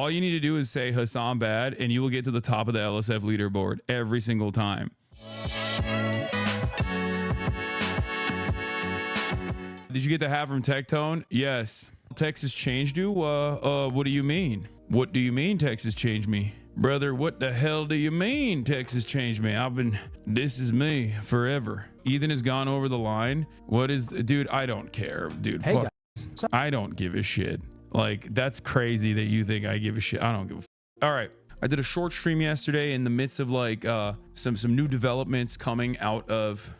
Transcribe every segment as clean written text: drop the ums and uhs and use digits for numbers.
All you need to do is say Hasan bad, and you will get to the top of the LSF leaderboard every single time. Did you get the hat from Tectone? Yes. Texas changed you? What do you mean? What do you mean Texas changed me? Brother, what the hell do you mean Texas changed me? This is me forever. Ethan has gone over the line. What is, dude, I don't care, dude. Hey, fuck. I don't give a shit. Like, that's crazy that you think I give a shit. I don't give a f. All right. I did a short stream yesterday in the midst of like some new developments coming out of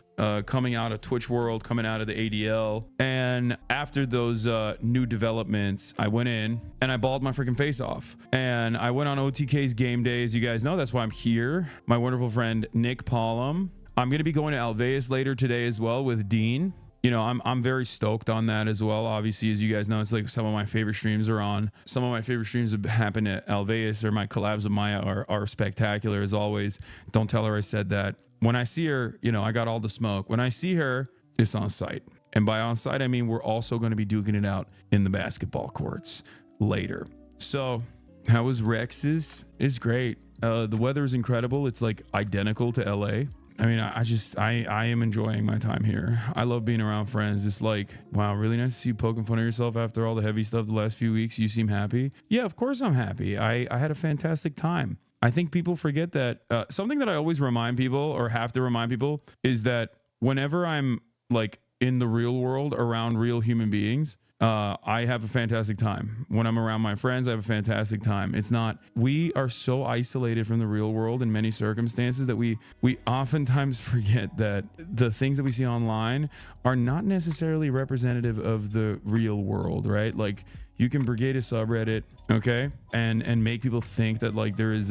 Twitch world, coming out of the ADL. And after those new developments, I went in and I balled my freaking face off. And I went on OTK's game day. As you guys know, that's why I'm here. My wonderful friend Nmplol. I'm going to be going to Alveus later today as well with Dean. You know, I'm very stoked on that as well. Obviously, as you guys know, it's like some of my favorite streams are on. Some of my favorite streams have happened at Alveus, or my collabs with Maya are spectacular as always. Don't tell her I said that. When I see her, you know, I got all the smoke. When I see her, it's on site. And by on site, I mean we're also going to be duking it out in the basketball courts later. So how was Rex's? It's great. The weather is incredible. It's like identical to LA. I mean, I am enjoying my time here. I love being around friends. It's like, wow, really nice to see you poking fun of yourself after all the heavy stuff the last few weeks. You seem happy. Yeah, of course I'm happy. I had a fantastic time. I think people forget that something that I always remind people, or have to remind people, is that whenever I'm like in the real world around real human beings, I have a fantastic time. When I'm around my friends, I have a fantastic time. It's not, we are so isolated from the real world in many circumstances that we oftentimes forget that the things that we see online are not necessarily representative of the real world, right? Like, you can brigade a subreddit, okay, and make people think that like there is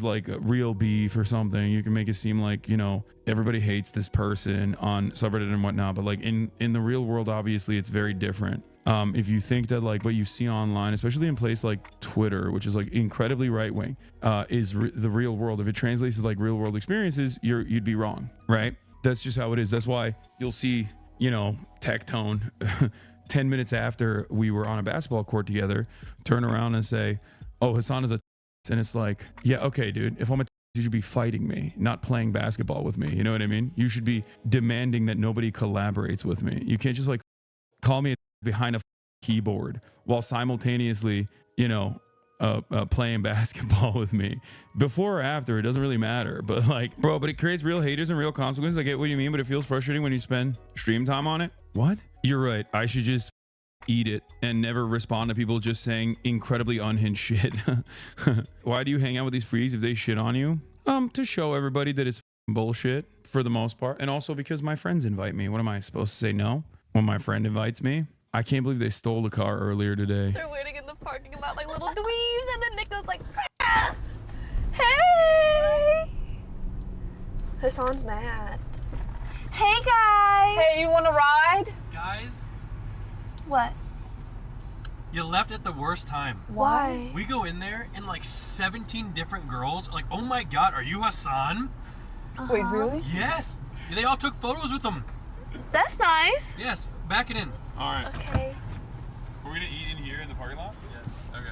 like a real beef or something. You can make it seem like, you know, everybody hates this person on subreddit and whatnot, but like in the real world, obviously it's very different. If you think that like what you see online, especially in place like Twitter, which is like incredibly right wing, is the real world, if it translates to like real world experiences, you'd be wrong, right? That's just how it is. That's why you'll see, you know, Tectone 10 minutes after we were on a basketball court together, turn around and say, oh, Hasan is a and it's like, yeah, okay, dude, if I'm a you should be fighting me, not playing basketball with me. You know what I mean? You should be demanding that nobody collaborates with me. You can't just like call me behind a keyboard while simultaneously, you know, playing basketball with me. Before or after, it doesn't really matter. But like, bro, but it creates real haters and real consequences. I get what you mean, but it feels frustrating when you spend stream time on it. What? You're right. I should just eat it and never respond to people just saying incredibly unhinged shit. Why do you hang out with these freaks if they shit on you? To show everybody that it's bullshit for the most part, and also because my friends invite me. What am I supposed to say no when my friend invites me? I can't believe they stole the car earlier today. They're waiting in the parking lot like little dweebs, and then Nick goes like, ah! Hey! Hasan's mad. Hey guys! Hey, you want to ride? Guys, What? you left at the worst time. Why? We go in there and like 17 different girls are like, oh my god, are you Hasan? Wait, really? Yes. They all took photos with him. That's nice. Yes, back it in. All right. Okay. We're gonna eat in here in the parking lot? Yeah. Okay.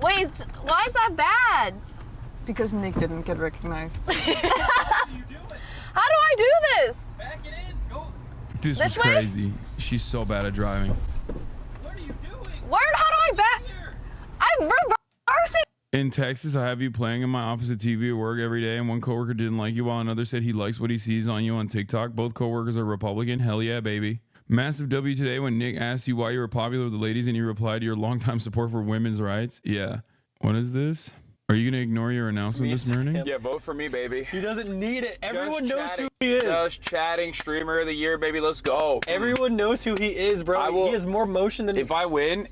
Wait, why is that bad? Because Nick didn't get recognized. What are you doing? How do I do this? Back it in. Go. This This was way? crazy. She's so bad at driving. What are you doing? How do I back? Here. I'm reversing. In Texas, I have you playing in my office at TV at work every day, and one coworker didn't like you while another said he likes what he sees on you on TikTok. Both coworkers are Republican. Hell yeah, baby. Massive W today when Nick asked you why you were popular with the ladies and you replied to your longtime support for women's rights. Yeah. What is this? Are you going to ignore your announcement this morning? Yeah, vote for me, baby. He doesn't need it. Everyone Just knows chatting. who he is. Just chatting, streamer of the year, baby. Let's go. Everyone knows who he is, bro. I will- He has more motion than. If I win,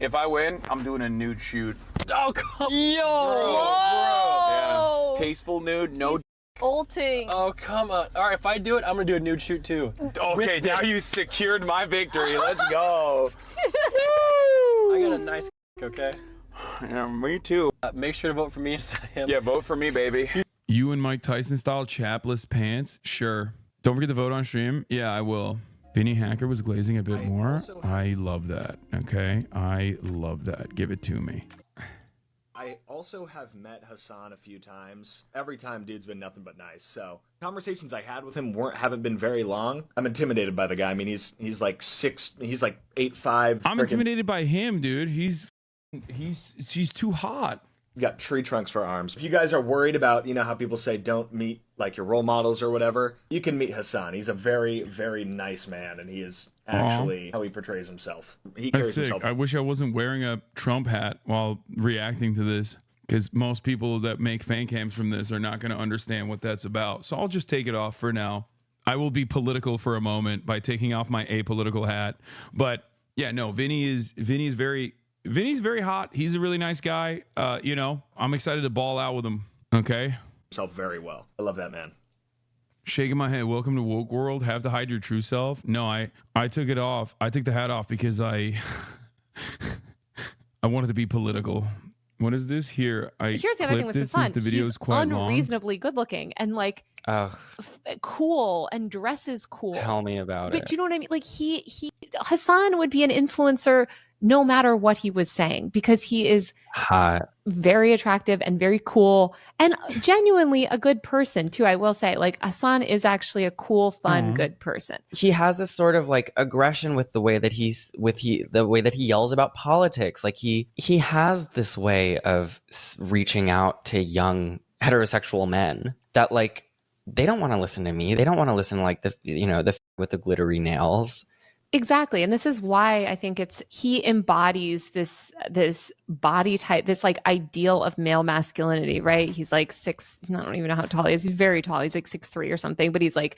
I'm doing a nude shoot. Oh, come. Yo! Whoa! Yeah. Tasteful nude, no. Ulting. Oh, come on. All right, if I do it, I'm gonna do a nude shoot too. Okay, now you secured my victory. Let's go. I got a nice. Okay. Yeah, me too. Make sure to vote for me instead of him. Yeah, vote for me, baby. You and Mike Tyson style chapless pants? Sure. Don't forget to vote on stream. Yeah, I will. Vinnie Hacker was glazing a bit more. I love that. Okay, I love that. Give it to me. I also have met Hasan a few times. Every time, dude's been nothing but nice. So conversations I had with him haven't been very long. I'm intimidated by the guy. I mean, he's like 8'5". I'm intimidated by him, dude. He's too hot. Got tree trunks for arms. If you guys are worried about, you know, how people say don't meet like your role models or whatever, you can meet Hasan. He's a very, very nice man, and he is actually how he portrays himself. He carries himself. I wish I wasn't wearing a Trump hat while reacting to this, because most people that make fan cams from this are not going to understand what that's about. So I'll just take it off for now. I will be political for a moment by taking off my apolitical hat. But yeah, no, Vinny's very hot. He's a really nice guy. You know, I'm excited to ball out with him. Okay. Himself very well. I love that man. Shaking my head. Welcome to woke world. Have to hide your true self. No, I took it off. I took the hat off because I wanted to be political. What is this here? Here's the other thing with Hasan. Since the video is quite long. Unreasonably good looking and like cool and dresses cool. Tell me about it. But do you know what I mean? Like Hasan would be an influencer no matter what he was saying, because he is hot, very attractive and very cool and genuinely a good person too. I will say, like, Hasan is actually a cool, fun, good person. He has this sort of like aggression with the way that the way that he yells about politics. Like he has this way of reaching out to young heterosexual men that like they don't want to listen to me. They don't want to listen to like the with the glittery nails. Exactly. And this is why I think he embodies this body type, this like ideal of male masculinity, right? He's like I don't even know how tall he is. He's very tall. He's like 6'3" or something, but he's like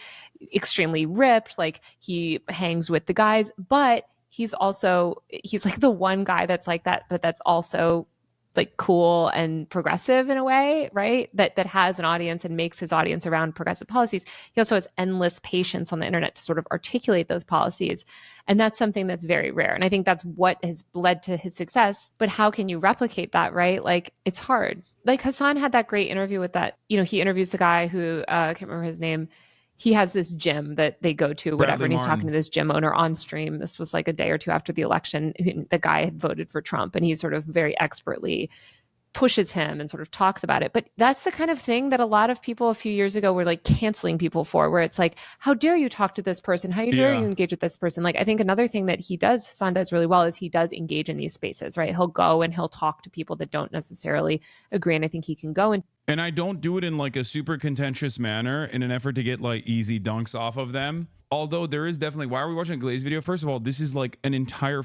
extremely ripped. Like he hangs with the guys, but he's like the one guy that's like that, but that's also like cool and progressive in a way, right? That has an audience and makes his audience around progressive policies. He also has endless patience on the internet to sort of articulate those policies. And that's something that's very rare. And I think that's what has led to his success. But how can you replicate that, right? Like, it's hard. Like Hasan had that great interview with that, he interviews the guy who, I can't remember his name. He has this gym that they go to, whatever, and he's talking to this gym owner on stream. This was like a day or two after the election. The guy had voted for Trump, and he sort of very expertly pushes him and sort of talks about it. But that's the kind of thing that a lot of people a few years ago were like canceling people for, where it's like, how dare you talk to this person? How dare you engage with this person? Like, I think another thing that Hasan does really well is he does engage in these spaces, right? He'll go and he'll talk to people that don't necessarily agree. And I think he can go and I don't do it in like a super contentious manner in an effort to get like easy dunks off of them. Although there is definitely, why are we watching a Glaze video? First of all, this is like an entire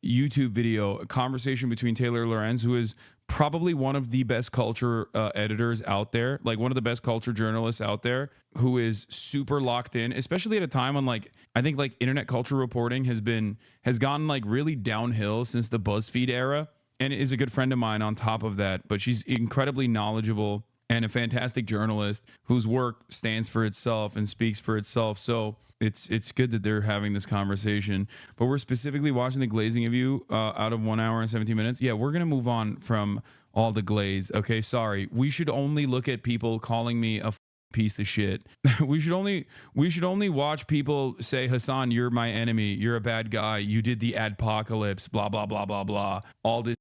YouTube video, a conversation between Taylor and Lorenz, who is probably one of the best culture editors out there, like one of the best culture journalists out there, who is super locked in, especially at a time when like, I think like internet culture reporting has gotten like really downhill since the BuzzFeed era, and is a good friend of mine on top of that. But she's incredibly knowledgeable and a fantastic journalist whose work stands for itself and speaks for itself. So it's good that they're having this conversation. But we're specifically watching the glazing of you out of 1 hour and 17 minutes. Yeah, we're gonna move on from all the glaze. Okay, sorry. We should only look at people calling me a piece of shit. we should only watch people say, Hasan, you're my enemy. You're a bad guy. You did the adpocalypse. Blah blah blah blah blah. All this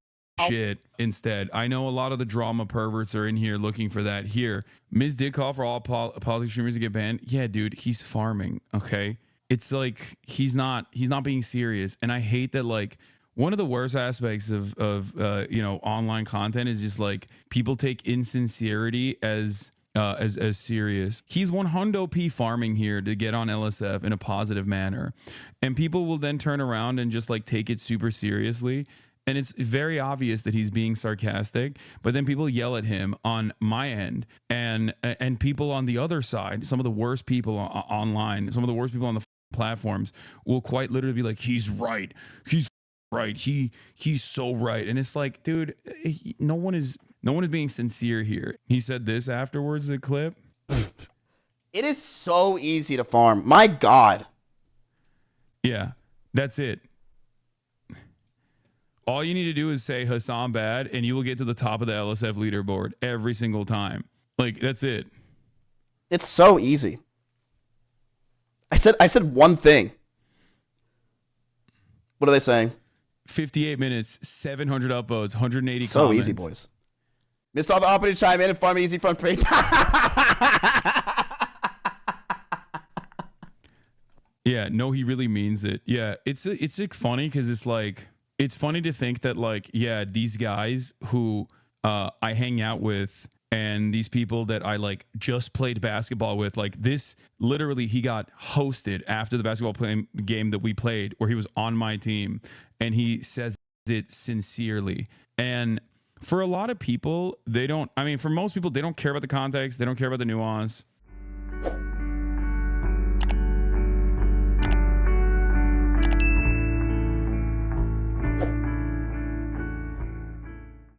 shit instead. I know a lot of the drama perverts are in here looking for that. Here, Miz did call for all politics streamers to get banned. Yeah, dude, he's farming. Okay, it's like he's not being serious, and I hate that. Like, one of the worst aspects of online content is just like people take insincerity as serious. He's 100p farming here to get on LSF in a positive manner, and people will then turn around and just like take it super seriously. And it's very obvious that he's being sarcastic, but then people yell at him on my end, and people on the other side, some of the worst people online, some of the worst people on the platforms will quite literally be like, he's right. He's right. He's so right. And it's like, dude, no one is being sincere here. He said this afterwards, the clip. It is so easy to farm. My God. Yeah, that's it. All you need to do is say Hasan bad, and you will get to the top of the LSF leaderboard every single time. Like, that's it. It's so easy. I said one thing. What are they saying? 58 minutes, 700 upvotes, 180 So comments. easy, boys. Missed all the opportunity to chime in and farm easy front page. Yeah, no, he really means it. Yeah, it's like funny because it's funny to think that like, yeah, these guys who I hang out with and these people that I like just played basketball with, like this, literally he got hosted after the basketball game that we played where he was on my team and he says it sincerely. And for a lot of people, for most people, they don't care about the context. They don't care about the nuance.